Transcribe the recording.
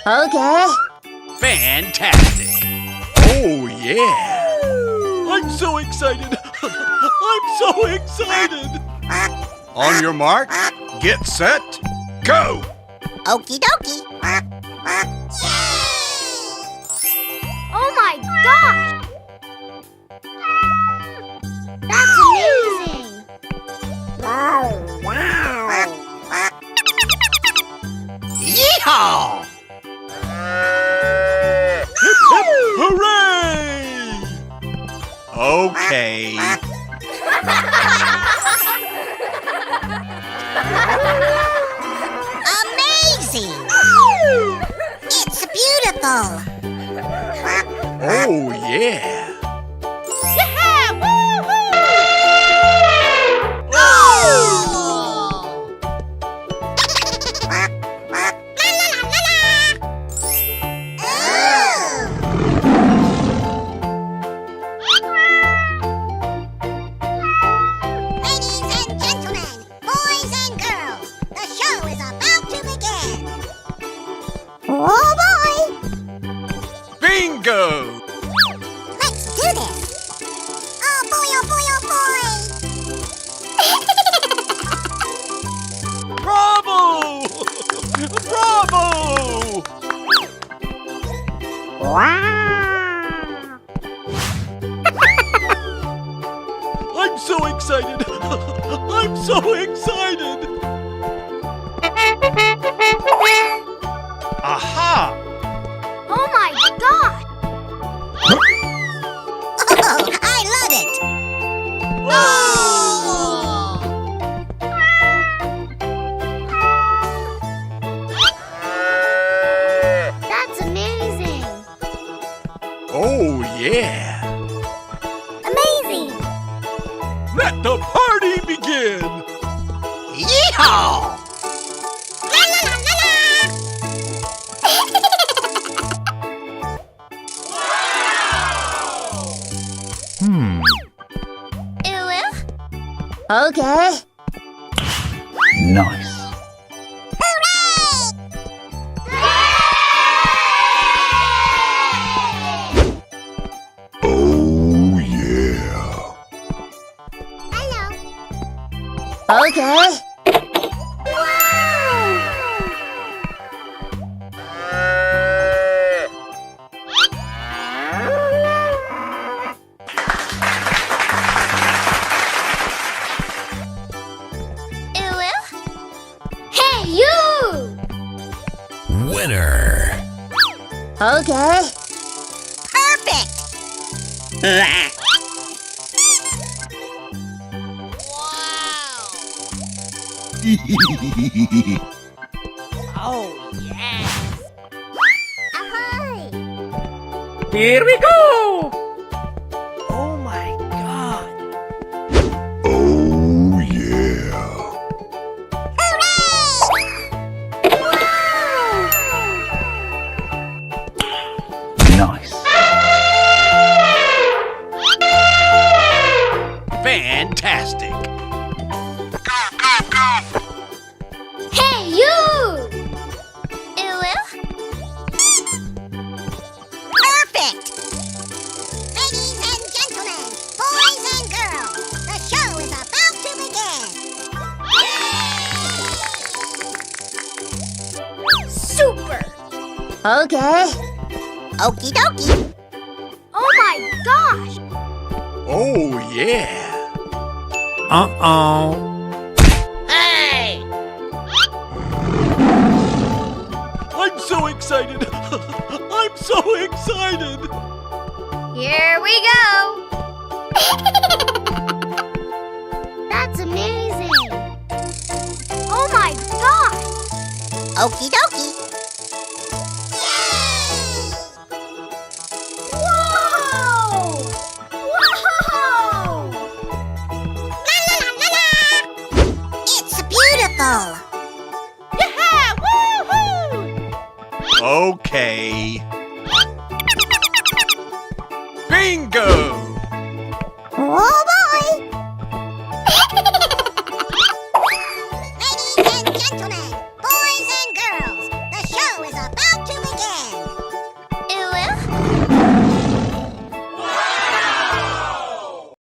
Okay. Fantastic! Oh, yeah! I'm so excited! I'm so excited! On your mark, get set, go! Okie dokie. Oh my gosh! That's amazing! Yeehaw! Hip, hip, hooray! Okay. Amazing! It's beautiful. Oh, yeah! Yeah! Woo-hoo! Oh! La la la la la! Ladies and gentlemen, boys and girls, the show is about to begin. Oh boy! Bingo! Let's do this! Oh boy, oh boy, oh boy! Bravo! Bravo! Wow! I'm so excited! I'm so excited! Aha! Oh my gosh! Oh, I love it! That's amazing! Oh, yeah! Amazing! Let the party begin! Yeehaw! La la la la la! Okay. Nice. Oh, yeah. Hello. Okay. Hey, you! Winner. Okay. Perfect. Oh, yes! Ahoy! Here we go! Oh my god! Oh, yeah. Nice. Fantastic. Hey, you! Perfect. Ladies and gentlemen, boys and girls, the show is about to begin. Super! Okay. Okie dokie. Oh my gosh! Oh, yeah. Uh-oh. Hey! I'm so excited. I'm so excited. Here we go! That's amazing! Oh my gosh! Okie dokie. Whoa! Whoa! La la la la la! It's beautiful. Yeah! Woohoo! Okay. Bingo! Oh